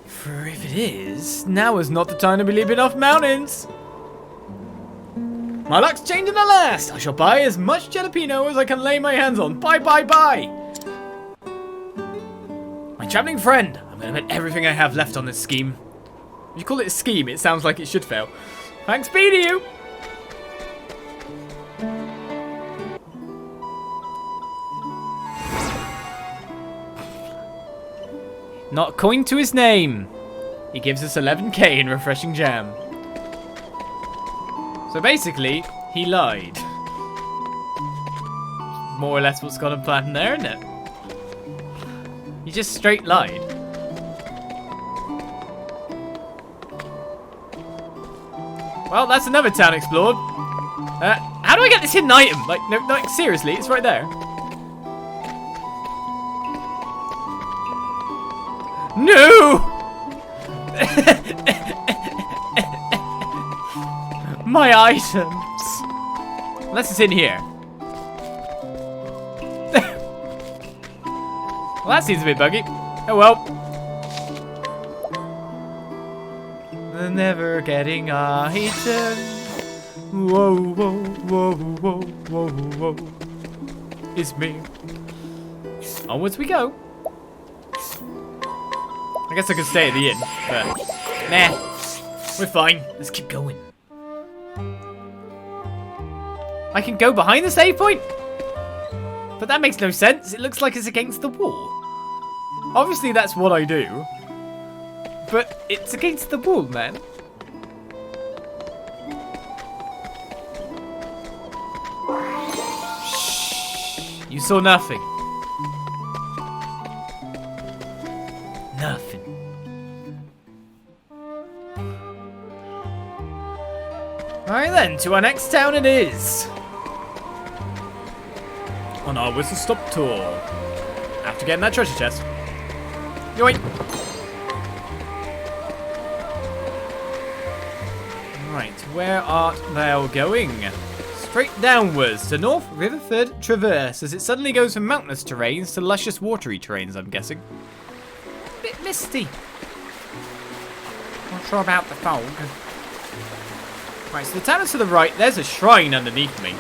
For if it is, now is not the time to be leaping off mountains. My luck's changing at last. I shall buy as much jalapeno as I can lay my hands on. Buy, buy, buy. My travelling friend. I'm going to bet everything I have left on this scheme. If you call it a scheme, it sounds like it should fail. Thanks be to you. Not a coin to his name. He gives us 11k in refreshing jam. So basically, he lied. More or less what's gone on plan there, isn't it? He just straight lied. Well, that's another town explored. How do I get this hidden item? Like, no, like, seriously, it's right there. No! My items. Unless it's in here. Well, that seems a bit buggy. Oh well. The never getting item. Whoa, whoa, whoa, whoa, whoa, whoa. It's me. Onwards we go. I guess I could stay at the inn, but nah, we're fine. Let's keep going. I can go behind the save point? But that makes no sense. It looks like it's against the wall. Obviously that's what I do. But it's against the wall, man. Shh. You saw nothing. Nothing. Alright then, to our next town it is. On our whistle stop tour. After getting that treasure chest. Yoink. Right, where art thou going? Straight downwards to North Riverford Traverse, as it suddenly goes from mountainous terrains to luscious watery terrains, I'm guessing. Bit misty. Not sure about the fog. Right, so the town is to the right. There's a shrine underneath me.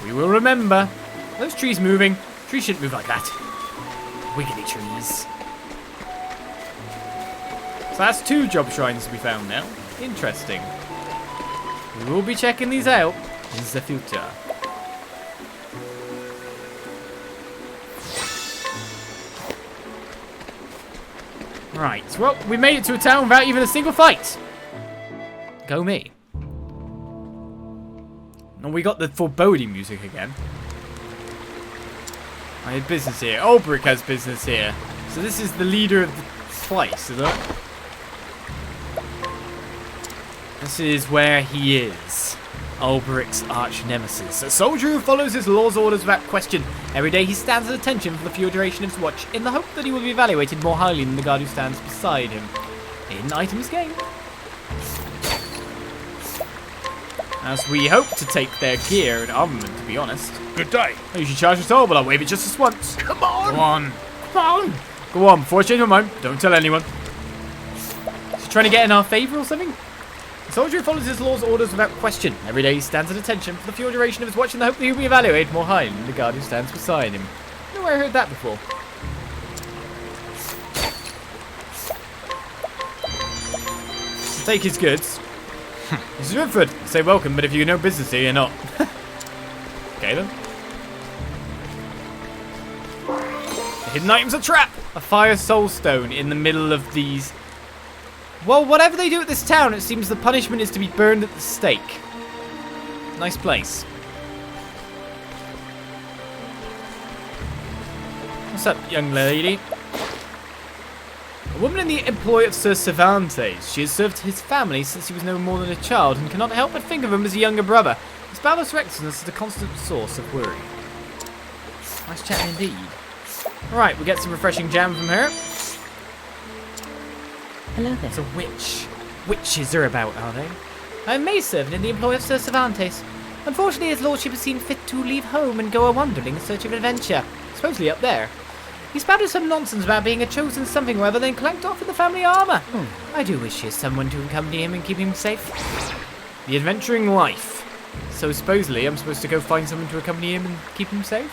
We will remember. Those trees moving. Trees shouldn't move like that. Wiggly trees. So that's 2 job shrines to be found now. Interesting. We will be checking these out in the future. Right, well, we made it to a town without even a single fight. Go me. And we got the foreboding music again. I had business here. Ulbricht has business here. So this is the leader of the place, is it? This is where he is. Ulbricht's arch nemesis. A soldier who follows his lord's orders without question. Every day he stands at attention for the few duration of his watch, in the hope that he will be evaluated more highly than the guard who stands beside him. Hidden items gained. As we hope to take their gear and armament, to be honest. Good day. You should charge us all, but I'll wave it just this once. Come on. Go on. Come on. Go on, before I change my mind, don't tell anyone. Is he trying to get in our favour or something? The soldier follows his lord's orders without question. Every day he stands at attention for the few duration of his watch in the hope that he will be evaluated more highly than the guard who stands beside him. I don't know where I heard that before. So take his goods. This is Riverford. Say welcome, but if you know business here, you're not. Okay then. The hidden item's a trap! A fire soul stone in the middle of these. Well, whatever they do at this town, it seems the punishment is to be burned at the stake. Nice place. What's up, young lady? A woman in the employ of Sir Cervantes. She has served his family since he was no more than a child and cannot help but think of him as a younger brother. His boundless recklessness is a constant source of worry. Nice chat indeed. Alright, we'll get some refreshing jam from her. Hello there. It's a witch. Witches are about, are they? I am maidservant in the employ of Sir Cervantes. Unfortunately, his lordship has seen fit to leave home and go a-wandering in search of adventure. Supposedly up there. He spouted some nonsense about being a chosen something or other, then clanked off in the family armour. I do wish he has someone to accompany him and keep him safe. The adventuring life. So supposedly I'm supposed to go find someone to accompany him and keep him safe?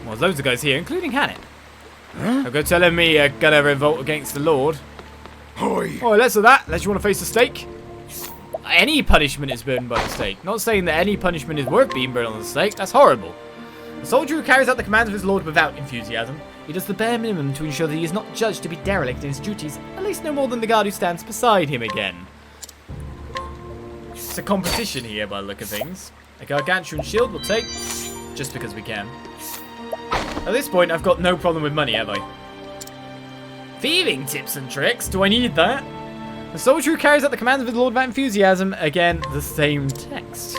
Well, there's loads of guys here, including Hannet. I'll go tell him me gonna revolt against the Lord. Hoi. Oh, less of that. Unless you want to face the stake. Any punishment is burned by the stake. Not saying that any punishment is worth being burned on the stake. That's horrible. A soldier who carries out the commands of his lord without enthusiasm. He does the bare minimum to ensure that he is not judged to be derelict in his duties, at least no more than the guard who stands beside him again. It's a competition here by the look of things. A gargantuan shield we'll take, just because we can. At this point, I've got no problem with money, have I? Thieving tips and tricks? Do I need that? The soldier who carries out the commands of the Lord of Enthusiasm. Again, the same text.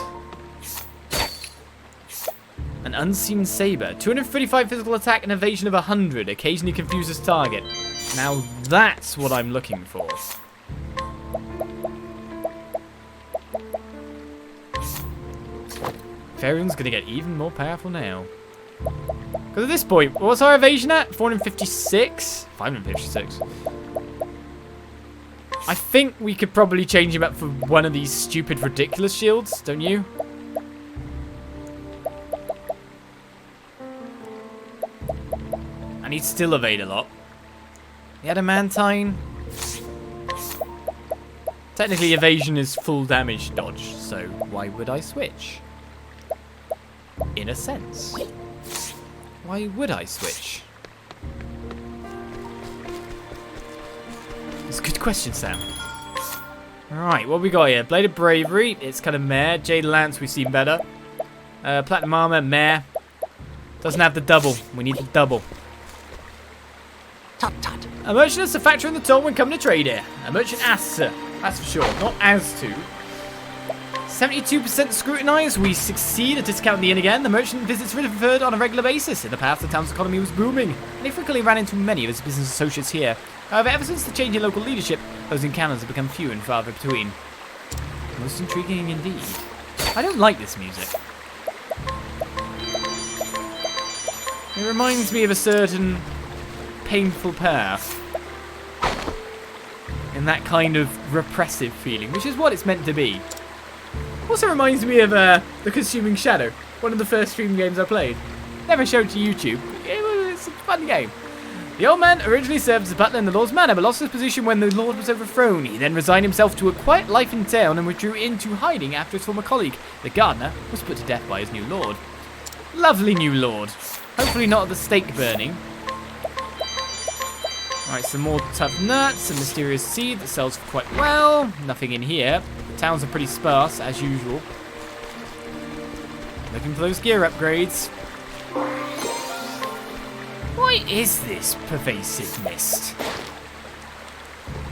An unseen saber. 235 physical attack and evasion of 100. Occasionally confuses target. Now that's what I'm looking for. Everyone's going to get even more powerful now. Because at this point, what's our evasion at? 456? 556. I think we could probably change him up for one of these stupid, ridiculous shields, don't you? And he'd still evade a lot. The adamantine. Technically, evasion is full damage dodge, so why would I switch? In a sense. Why would I switch? It's a good question, Sam. Alright, what we got here? Blade of Bravery, it's kind of meh. Jade Lance, we've seen better. Platinum Armor, meh. Doesn't have the double. We need the double. Tut tut. A merchant is a factor in the toll when coming to trade here. A merchant asks, that's for sure, not as to. 72% scrutinized. We succeed at discounting the inn again. The merchant visits Riverford on a regular basis. In the past, the town's economy was booming, and he frequently ran into many of his business associates here. However, ever since the change in local leadership, those encounters have become few and far between. Most intriguing indeed. I don't like this music. It reminds me of a certain painful path. And that kind of repressive feeling, which is what it's meant to be. Also reminds me of The Consuming Shadow, one of the first stream games I played. Never showed to YouTube. It's a fun game. The old man originally served as a butler in the Lord's manor, but lost his position when the Lord was overthrown. He then resigned himself to a quiet life in town and withdrew into hiding after his former colleague, the gardener, was put to death by his new lord. Lovely new lord. Hopefully not at the stake burning. Alright, some more tough nuts, a mysterious seed that sells quite well. Nothing in here. The towns are pretty sparse, as usual. Looking for those gear upgrades. What is this pervasive mist?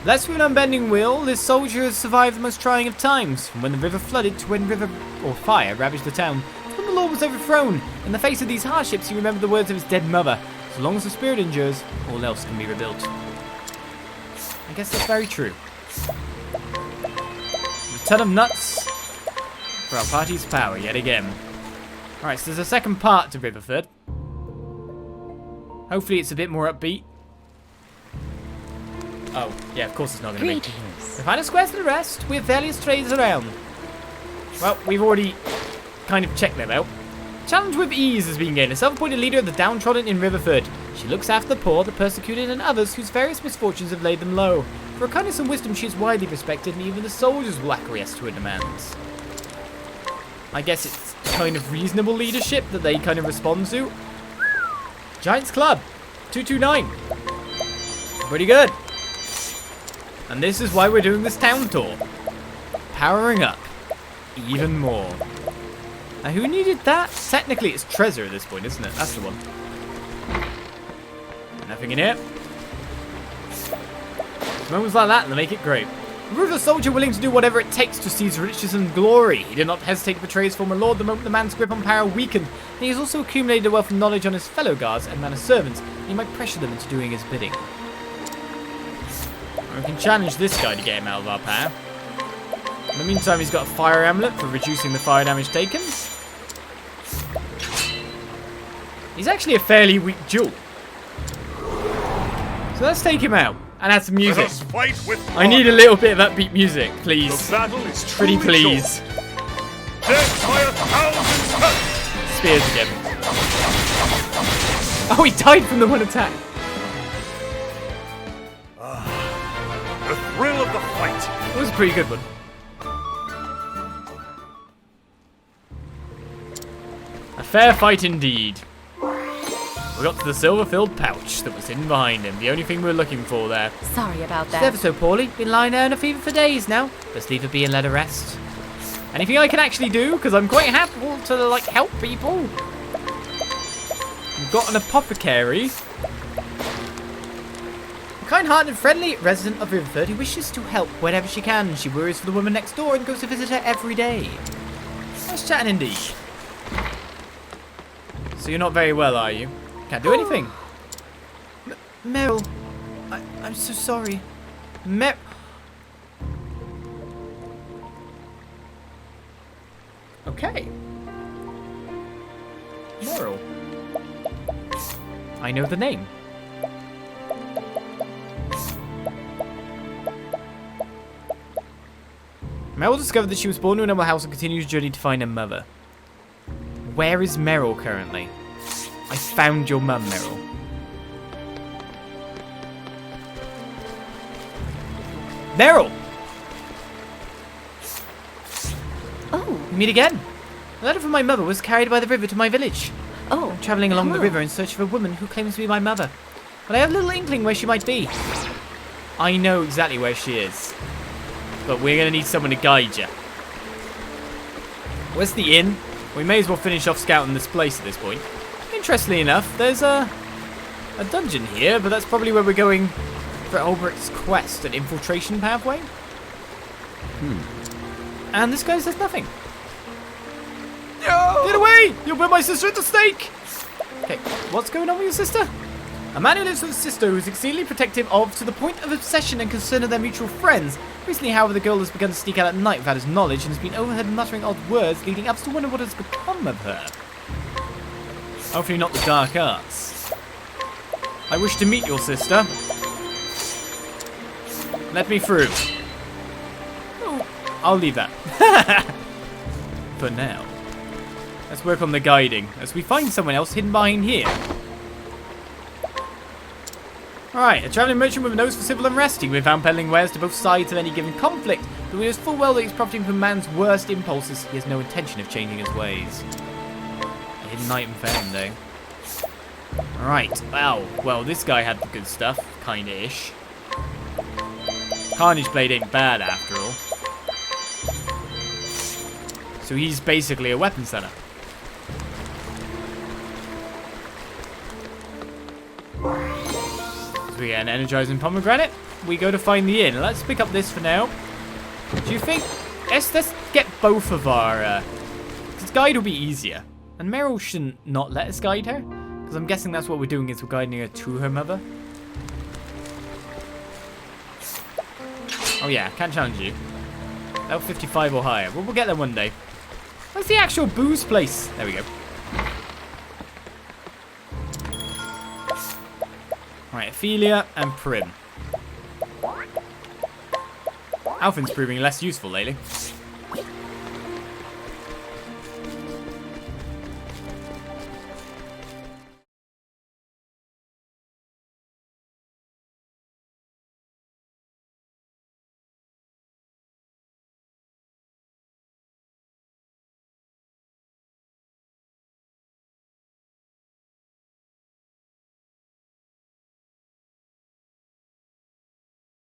Less with an unbending will, this soldier has survived the most trying of times, from when the river flooded to when river or fire ravaged the town, to when the Lord was overthrown. In the face of these hardships, he remembered the words of his dead mother. So long as the spirit endures, all else can be rebuilt. I guess that's very true. A ton of nuts for our party's power yet again. Alright, so there's a second part to Riverford. Hopefully it's a bit more upbeat. Oh, yeah, of course it's not going to be. The finest quest and the rest, we have various trades around. Well, we've already kind of checked them out. Challenge with ease has been gained. A self-appointed leader of the downtrodden in Riverford. She looks after the poor, the persecuted, and others whose various misfortunes have laid them low. For her kindness and wisdom, she is widely respected, and even the soldiers will acquiesce to her demands. I guess it's kind of reasonable leadership that they kind of respond to. Giants Club, 229. Pretty good. And this is why we're doing this town tour. Powering up even more. Now, who needed that? Technically, it's Treasure at this point, isn't it? That's the one. Nothing in here. Moments like that, and they make it great. A ruthless soldier willing to do whatever it takes to seize riches and glory. He did not hesitate to betray his former lord the moment the man's grip on power weakened. And he has also accumulated a wealth of knowledge on his fellow guards and manor servants. And he might pressure them into doing his bidding. And we can challenge this guy to get him out of our power. In the meantime, he's got a fire amulet for reducing the fire damage taken. He's actually a fairly weak duel. So let's take him out and add some music. Let us fight with I need a little bit of upbeat music, please. The battle is Pretty truly please. short. Death by 1,000 cuts. Spears again. Oh, he died from the one attack. The thrill of the fight. That was a pretty good one. A fair fight indeed. We got to the silver-filled pouch that was hidden behind him. The only thing we were looking for there. Sorry about It's that. ever so poorly. Been lying there in a fever for days now. Let's leave her be and let her rest. Anything I can actually do? Because I'm quite happy to, like, help people. We've got an apothecary. A kind-hearted and friendly resident of Riverford who wishes to help whenever she can. She worries for the woman next door and goes to visit her every day. Nice chatting indeed. So you're not very well, are you? Can't do anything. Meryl, I'm so sorry. Okay. Meryl. I know the name. Meryl discovered that she was born to a normal house and continues her journey to find her mother. Where is Meryl currently? I found your mum, Meryl. Meryl! Oh, We meet again. A letter from my mother was carried by the river to my village. oh. I'm travelling along the huh. river in search of a woman who claims to be my mother. But I have a little inkling where she might be. I know exactly where she is. But we're going to need someone to guide you. Where's the inn? We may as well finish off scouting this place at this point. Interestingly enough, there's a dungeon here, but that's probably where we're going for Ulbricht's quest, an infiltration pathway. And this guy says nothing. No! Get away! You'll put my sister at the stake! Okay, what's going on with your sister? A man who lives with a sister who is exceedingly protective of, to the point of obsession and concern of their mutual friends. Recently, however, the girl has begun to sneak out at night without his knowledge and has been overheard muttering odd words, leading us to wonder what has become of her. Hopefully not the dark arts. I wish to meet your sister. Let me through. Oh, I'll leave that. For now. Let's work on the guiding as we find someone else hidden behind here. Alright, a travelling merchant with a nose for civil unrest. He can be found peddling wares to both sides of any given conflict, but he knows full well that he's profiting from man's worst impulses. He has no intention of changing his ways. A hidden item found, though. Alright, wow. Well, this guy had the good stuff, kinda-ish. Carnage Blade ain't bad, after all. So he's basically a weapon seller. So we get an energizing pomegranate. We go to find the inn. Let's pick up this for now. Do you think... Let's get both of our... Because guide will be easier. And Meryl shouldn't not let us guide her. Because I'm guessing that's what we're doing, is we're guiding her to her mother. Oh yeah, can't challenge you. Level 55 or higher. Well, we'll get there one day. Where's the actual booze place? There we go. Alright, Ophelia and Prim. Alfin's proving less useful lately.